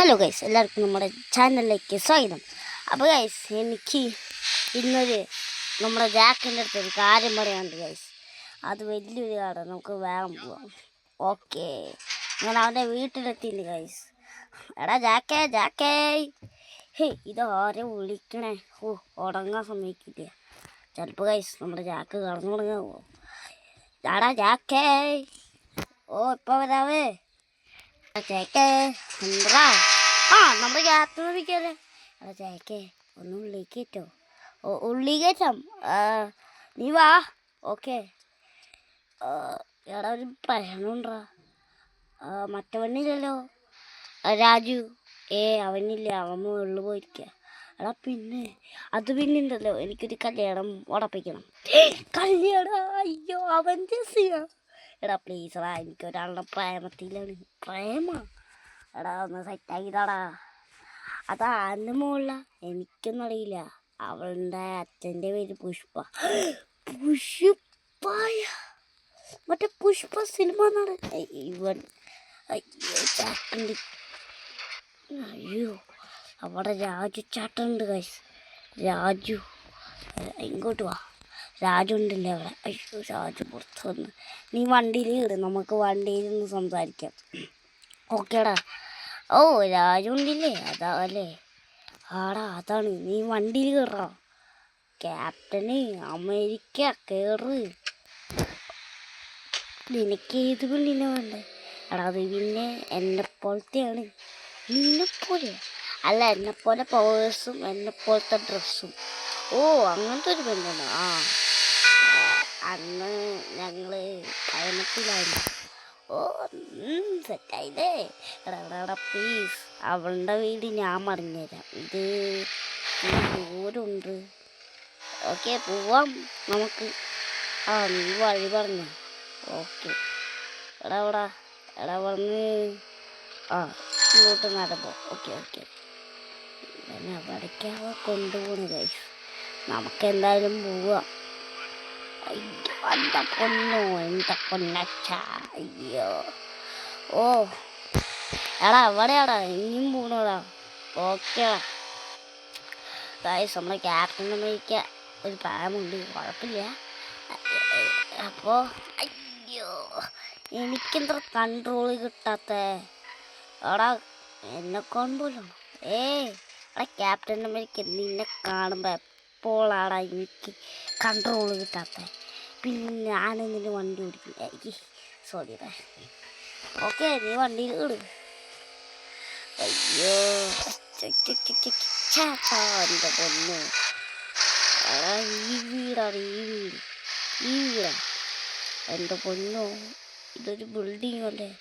Hello guys, എല്ലാവർക്കും നമ്മുടെ ചാനലിലേക്ക് സ്വാഗതം. അപ്പോൾ ഗൈസ്, എനിക്ക് ഇന്നൊരു നമ്മുടെ ജാക്കിൻ്റെ അടുത്ത് ഒരു കാര്യം പറയാനുണ്ട് ഗൈസ്. അത് വലിയൊരു കാര്യം, നമുക്ക് വേഗം പോവാം. ഓക്കെ, ഞാൻ അവൻ്റെ വീട്ടിലെത്തിയിട്ടുണ്ട് ഗൈസ്. എടാ ജാക്കേ ജാക്കേ, ഇതാരെ വിളിക്കണേ? ഉടങ്ങാൻ സമ്മതിക്കില്ല. ചിലപ്പോൾ ഗൈസ് നമ്മുടെ ജാക്ക് കടന്നു തുടങ്ങാമോ? എടാ ജാക്കേ, ഇപ്പോൾ വരാവേ ചേക്കേ. എന്താ നമ്മുടെ യാത്ര വിളിക്കല്ലേ? എടാ ചേക്കേ, ഒന്ന് ഉള്ളി കയറ്റോ? ഉള്ളി കയറ്റാം, നീ വാ. ഓക്കെ. എടാ ഒരു പ്രശ്നമുണ്ടാ? മറ്റവനില്ലല്ലോ, രാജു. അവനില്ല, അവൻ മുകളിൽ പോയിരിക്കുക. എടാ പിന്നെ പിന്നുണ്ടല്ലോ, എനിക്കൊരു കല്യാണം ഉറപ്പിക്കണം. കല്യാണം? അയ്യോ, അവൻ്റെ എടാ പ്ലീസ് എടാ, എനിക്കൊരാളുടെ പ്രേമത്തിലാണ്. എടാ ഒന്ന് സെറ്റാക്കിതാടാ. അതാ ആൻ്റെ മുകളില, എനിക്കൊന്നും അറിയില്ല. അവളുടെ അച്ഛൻ്റെ പേര് പുഷ്പ. പുഷ്പായ മറ്റേ പുഷ്പ സിനിമ നടൻ ഇവൻ. അയ്യോ ചാട്ടുണ്ട്. അയ്യോ അവിടെ രാജു ചാട്ടുണ്ട് ഗൈസ്. രാജു ഇങ്ങോട്ട് വാ. രാജു ഉണ്ടല്ലേ അവിടെ? അയ്യോ രാജു പുറത്ത് വന്ന്. നീ വണ്ടിയിൽ കയറി, നമുക്ക് വണ്ടിയിൽ നിന്ന് സംസാരിക്കാം. ഓക്കേടാ. രാജു ഉണ്ടില്ലേ? അതാ അല്ലേ? ആടാ അതാണ്. നീ വണ്ടിയിൽ കയറാ. ക്യാപ്റ്റന് അമേരിക്ക കയറ്. നിനക്ക് ഏത് പെണ്ണിനെ വേണ്ടേ? എടാ അത് പിന്നെ എന്നെപ്പോലത്തെയാണ്. നിന്നെപ്പോലെ അല്ല, എന്നെപ്പോലെ പവേഴ്സും എന്നെപ്പോലത്തെ ഡ്രസ്സും. അങ്ങനത്തെ ഒരു പെണ്ണാണ്. അന്ന് ഞങ്ങൾ പയണത്തിലായിരുന്നു. സെറ്റായില്ലേ? എടാ പ്ലീസ്, അവളുടെ വീട് ഞാൻ പറഞ്ഞുതരാം. ഇത് ദൂരമുണ്ട്. ഓക്കെ, പോവാം നമുക്ക്. നീ വഴി പറഞ്ഞു. ഓക്കെ. എടാ പറഞ്ഞ് ഇങ്ങോട്ട് നടപ്പോ. ഓക്കെ. പിന്നെ അവിടേക്കാവ കൊണ്ടുപോകണം ഗൈസ്. നമുക്കെന്തായാലും പോവാം. അയ്യോ എൻ്റെ പൊന്നോ, എൻ്റെ പൊന്നച്ച. അയ്യോ എടാ എവിടെയാടാ? ഇനിയും പോകണോടാ? ഓക്കേടാ ഗൈസ്, നമ്മുടെ ക്യാപ്റ്റൻ അമേരിക്ക ഒരു പ്രായമുണ്ട്, കുഴപ്പമില്ല. അപ്പോൾ അയ്യോ എനിക്കെന്താ കൺട്രോള് കിട്ടാത്ത? എടാ എന്നെ കൊണ്ടുപോലും. എടാ ക്യാപ്റ്റൻ അമേരിക്ക, നിന്നെ കാണുമ്പോൾ എപ്പോഴാടാ എനിക്ക് കൺട്രോള് കിട്ടാത്ത? പിന്നെ ഞാനെന്നിന് വണ്ടി ഓടിക്കും. സോറിടാ. ഓക്കെ, നീ വണ്ടിയിൽ ഇട്. അയ്യോ എൻ്റെ പൊന്നു. ഈ വീടാണ് ഈ വീടാ എൻ്റെ പൊന്നു. ഇതൊരു ബിൽഡിംഗ് അല്ലേ?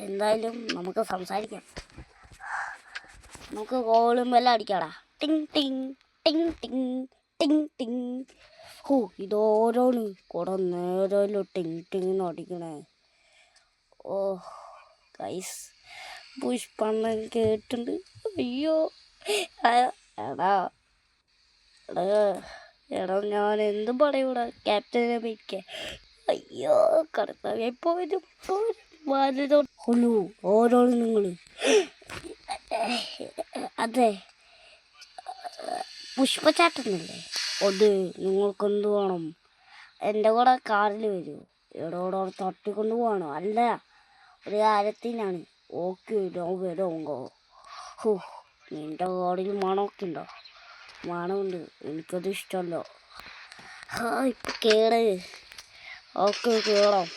എന്തായാലും നമുക്ക് സംസാരിക്കാം. നമുക്ക് കോളും എല്ലാം അടിക്കാടാ. ടിങ് ടിങ് ടിങ് ടിങ് ടിങ് ടിങ്. ഇതോരോന്ന് കൂടെ നേരമല്ലോ ടിങ് ടിങ് അടിക്കണേ. ഗൈസ്, പുഷ്പണ്ണൻ കേട്ടുണ്ട്. അയ്യോ എടാ ഞാൻ എന്ത് പറയൂടാ ക്യാപ്റ്റൻ അമേരിക്ക? അയ്യോ കടത്താവേ, ഇപ്പോൾ വരും. ഓരോന്ന് നിങ്ങൾ. അതെ, പുഷ്പചാട്ടനല്ലേ? അത് നിങ്ങൾക്കെന്ത് വേണം? എൻ്റെ കൂടെ കാറിൽ വരുമോ? എടോടെ തട്ടിക്കൊണ്ട് പോവാണോ? അല്ല, ഒരു കാര്യത്തിനാണ്. ഓക്കെ, ഞാൻ വരാമോ? നിൻ്റെ കാറിൽ മണമൊക്കെ ഉണ്ടോ? മണമുണ്ട്, എനിക്കത് ഇഷ്ടമല്ലോ. ഇപ്പം കേട്. ഓക്കെ കേറാം.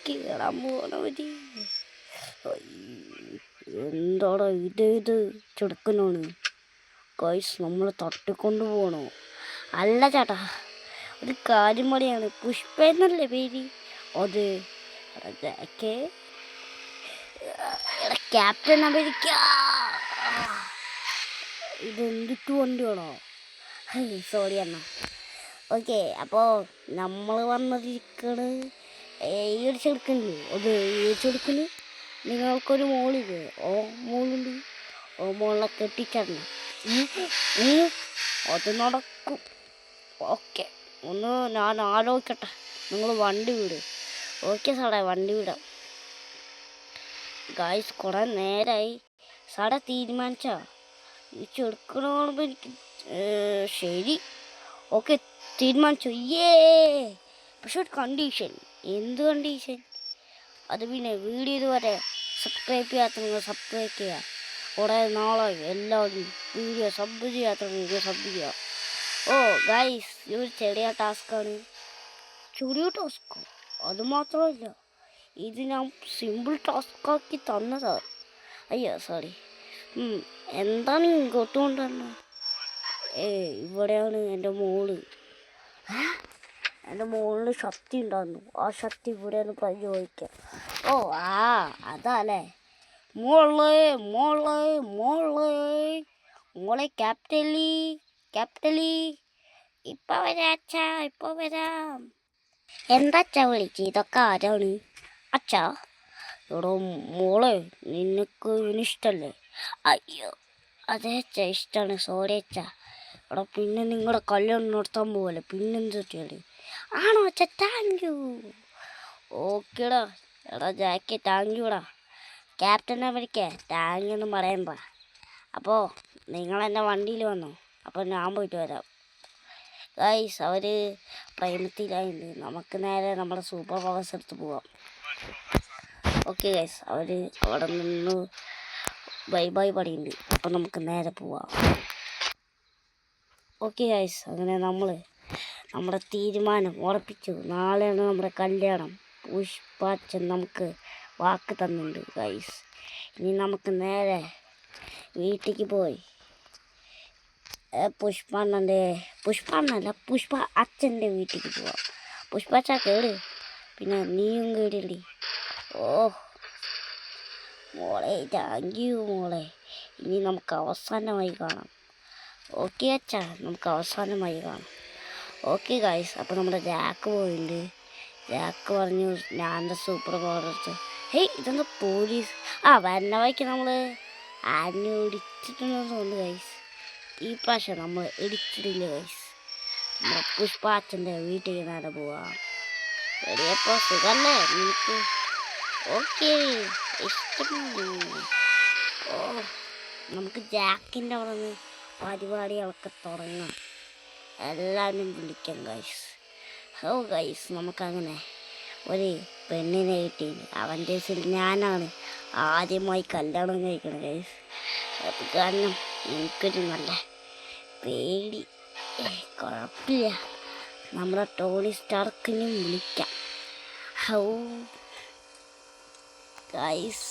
കേറാൻ പോകണ മതി. എന്താടാ ഇത് ചെടുക്കനാണ് ഗൈസ്? നമ്മൾ തട്ടിക്കൊണ്ട് പോകണോ? അല്ല ചേട്ടാ, ഒരു കാര്യം പറയാണ്. പുഷ്പ എന്നല്ലേ പേര്? അത് ക്യാപ്റ്റൻ അമേരിക്ക. ഇതെന്തിട്ട് വണ്ടിയാണോ? സോറി എന്നാ. ഓക്കെ, അപ്പോൾ നമ്മൾ വന്നിരിക്കണ് ഈ ഒരു ചെടുക്കണില്ലേ? അത് ഈ ചെടുക്കല് നിങ്ങൾക്കൊരു മോളില്ലേ? മോളുണ്ട്. മോളിനെ കെട്ടിച്ചടണം. അത് നടക്കും. ഓക്കെ, ഒന്ന് ഞാൻ ആലോചിക്കട്ടെ. നിങ്ങൾ വണ്ടി വിട്. ഓക്കെ സാറേ, വണ്ടി വിടാം. ഗായ്സ് കുറെ നേരമായി സാടെ തീരുമാനിച്ചാ ഈ ചെറുക്കണ കാണുമ്പോൾ എനിക്ക് ശരി ഓക്കെ തീരുമാനിച്ചു പക്ഷെ ഒരു കണ്ടീഷൻ. എന്ത് കണ്ടീഷൻ? അത് പിന്നെ വീഡിയോ ഇതുവരെ സബ്സ്ക്രൈബ് ചെയ്യാത്ത നിങ്ങൾ സബ്സ്ക്രൈബ് ചെയ്യുക. കുറേ നാളായി എല്ലാവരും വീഡിയോ സബ് ചെയ്യാത്ത വീഡിയോ സബ് ചെയ്യുക. ഓ ഗൈസ് ഇത് ചെറിയ ടാസ്ക്കാണ്. ചെറിയ ടാസ്ക് അത് മാത്രമല്ല, ഇത് ഞാൻ സിമ്പിൾ ടാസ്ക്കാക്കി തന്നതാണ്. അയ്യോ സോറി. എന്താണ് ഇങ്ങോട്ട് കൊണ്ടുവന്നത്? ഇവിടെയാണ് എൻ്റെ മോള്. എൻ്റെ മോളിന് ശക്തി ഉണ്ടായിരുന്നു. ആ ശക്തി ഇവിടെയാണ് പ്രയോഗിക്കുക. ഓ അതല്ലേ മോളെ മോളെ മോളെ മോളെ ക്യാപിറ്റലി ഇപ്പം വരാം അച്ഛാ, ഇപ്പം വരാം. എന്താ അച്ഛാ വിളിച്ച്? ഇതൊക്കെ ആരാണ് അച്ഛാ? എടോ മോളെ, നിനക്ക് ഇഷ്ടല്ലേ? അയ്യോ അതെ അച്ഛാ ഇഷ്ടമാണ്. സോറി അച്ഛാ. എടാ പിന്നെ നിങ്ങളുടെ കല്യാണം നടത്താൻ പോവല്ലേ, പിന്നെന്തൊക്കെയാണ്? ആണോ അച്ഛാ? Thank you. ഓക്കേടാ. എടാ ജാക്കി താങ്ക് യുടാ. ക്യാപ്റ്റനെ വിളിക്കേ താങ്ക് യു ഒന്നും പറയണ്ട. അപ്പോൾ നിങ്ങളെൻ്റെ വണ്ടിയിൽ വന്നു. അപ്പോൾ ഞാൻ പോയിട്ട് വരാം. ഗൈസ് അവർ പ്രേമത്തിലായിട്ടുണ്ട്. നമുക്ക് നേരെ നമ്മുടെ സൂപ്പർ പവേഴ്സ് എടുത്ത് പോവാം. ഓക്കെ ഗൈസ് അവർ അവിടെ നിന്ന് ബൈ ബൈ പറയുന്നുണ്ട്. അപ്പം നമുക്ക് നേരെ പോവാം. ഓക്കെ ഗൈസ് അങ്ങനെ നമ്മുടെ തീരുമാനം ഉറപ്പിച്ചു. നാളെയാണ് നമ്മുടെ കല്യാണം. പുഷ്പാച്ചൻ നമുക്ക് വാക്ക് തന്നിട്ടുണ്ട് ഗൈസ്. ഇനി നമുക്ക് നേരെ വീട്ടിലേക്ക് പോയി പുഷ്പ അച്ഛൻ്റെ വീട്ടിലേക്ക് പോവാം. പുഷ്പാച്ച കേട്, പിന്നെ നീയും കേടില്ലേ. ഓ മോളെ താങ്ക് യു മോളെ. ഇനി നമുക്ക് അവസാനമായി കാണാം. ഓക്കെ അച്ഛാ, നമുക്ക് അവസാനമായി കാണാം. ഓക്കെ ഗൈസ് അപ്പോൾ നമ്മുടെ ജാക്ക് പോയിട്ടുണ്ട്. ജാക്ക് പറഞ്ഞു ഞാൻ സൂപ്പർ പവർ എടുത്ത്. ഇതെന്താ പോലീസ്? വരുന്ന വഴിക്ക് നമ്മൾ ആഞ്ഞു ഇടിച്ചിട്ടുണ്ടെന്ന് തോന്നുന്നു ഗൈസ്. ഈ പ്രാവശ്യം നമ്മൾ ഇടിച്ചിട്ടില്ല ഗൈസ്. നമ്മുടെ പുഷ്പാച്ചൻ്റെ വീട്ടിൽ നേരെ പോവാം. റെഡിയപ്പോൾ സുഖല്ലേ നിനക്ക്? ഓക്കെ ഇഷ്ടമാണ്. നമുക്ക് ജാക്കിൻ്റെ അവിടെ നിന്ന് പരിപാടികളൊക്കെ തുടങ്ങാം. എല്ലാവരും വിളിക്കാം ഗൈസ്. ഗൈസ് നമുക്കങ്ങനെ ഒരു പെണ്ണിനെ കിട്ടിയില്ല. അവൻ്റെ ഞാനാണ് ആദ്യമായി കല്യാണം കഴിക്കണം ഗൈസ്. അത് കാരണം എനിക്കൊരു നല്ല പേടി. കുഴപ്പമില്ല, നമ്മുടെ ടോണി സ്റ്റാർക്കിനും വിളിക്കാം. ഗൈസ്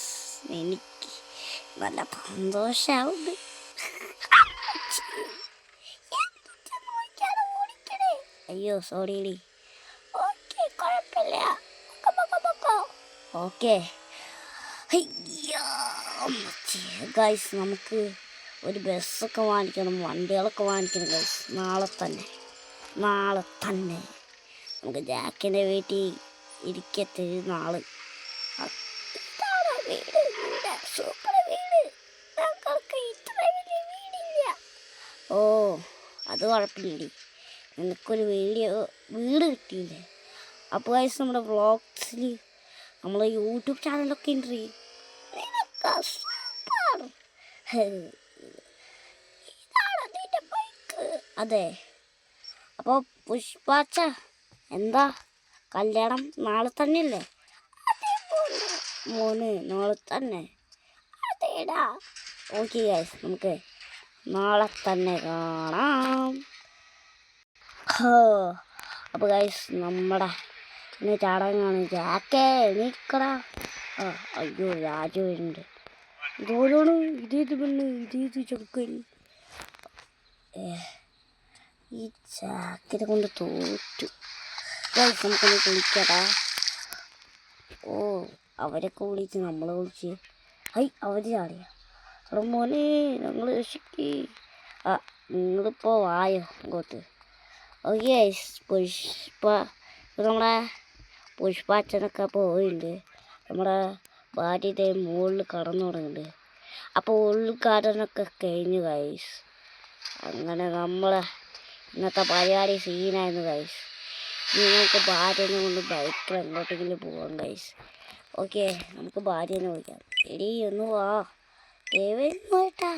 എനിക്ക് നല്ല സന്തോഷമാവുന്നു. അയ്യോ സോറി. ഓക്കെ കുഴപ്പമില്ല. ഓക്കെ ഗൈസ് നമുക്ക് ഒരു ബസ്സൊക്കെ വാങ്ങിക്കണം, വണ്ടികളൊക്കെ വാങ്ങിക്കണം ഗൈസ്. നാളെ തന്നെ നമുക്ക് ജാക്കിൻ്റെ വീട്ടിൽ ഇരിക്കത്തെ നാള്. സൂപ്പർ വീട്. ഓ അത് കുഴപ്പമില്ല, നിനക്കൊരു വീട് കിട്ടിയില്ലേ? അപ്പോൾ ഗൈസ് നമ്മുടെ വ്ളോഗ്സിൽ നമ്മളെ യൂട്യൂബ് ചാനലൊക്കെ ഉണ്ട്. അതെ. അപ്പോൾ പുഷ്പാച്ച എന്താ കല്യാണം നാളെ തന്നെയല്ലേ? മോന് നാളെ തന്നെ? അതേടാ. ഓക്കെ ഗൈസ് നമുക്ക് നാളെ തന്നെ കാണാം. അപ്പോൾ ഗൈസ് നമ്മുടെ ഇന്ന് ചടങ്ങാണ്. ജാക്കേ എണീക്കടാ. അയ്യോ രാജു ഉണ്ട്. ഇതോടാണ് ഇതേത് പെണ്ണ് ഇതേത് ചെറുക്കൻ. ഈ ജാക്കിനെ കൊണ്ട് തോറ്റു ഗൈസ്. നമുക്കൊന്ന് കുളിക്കടാ. അവരൊക്കെ വിളിച്ച് നമ്മളെ വിളിച്ച് അവർ ചാടിയ. അവിടെ മോനെ ഞങ്ങൾ രക്ഷിക്ക്. നിങ്ങളിപ്പോൾ വായോ ഇങ്ങോട്ട്. ഓക്കെ നമ്മുടെ പുഷ്പാച്ചനൊക്കെ പോയിട്ടുണ്ട്. നമ്മുടെ ഭാര്യയുടെ മുകളിൽ കടന്നു തുടങ്ങുന്നുണ്ട്. അപ്പോൾ ഉൾക്കാരനൊക്കെ കഴിഞ്ഞു ഗൈസ്. അങ്ങനെ നമ്മളെ ഇന്നത്തെ പരിപാടി സീനായിരുന്നു ഗൈസ്. ഇനി നമുക്ക് ഭാര്യനെ കൊണ്ട് ബൈക്കിൽ എങ്ങോട്ടെങ്കിലും പോകാം ഗൈസ്. ഓക്കെ നമുക്ക് ഭാര്യനെ വിളിക്കാം. എടീ ഒന്ന് വാ ദേവേട്ടാ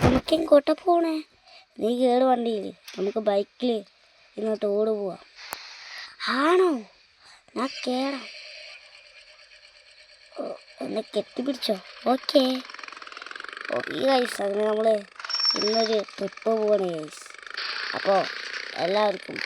നമുക്ക് എങ്ങോട്ടാ പോണേ? നീ കേട് വണ്ടിയിൽ നമുക്ക് ബൈക്കിൽ ഇങ്ങോട്ട് ഓട് പോവാം. ആണോ? ഞാൻ കേടാം. എന്നെ കെട്ടിപ്പിടിച്ചോ? ഓക്കേ ഓക്കെ ഗൈസ്, അങ്ങനെ നമ്മൾ ഇന്നൊരു ട്രിപ്പ് പോവാണ് ഗൈസ്. അപ്പോൾ എല്ലാവർക്കും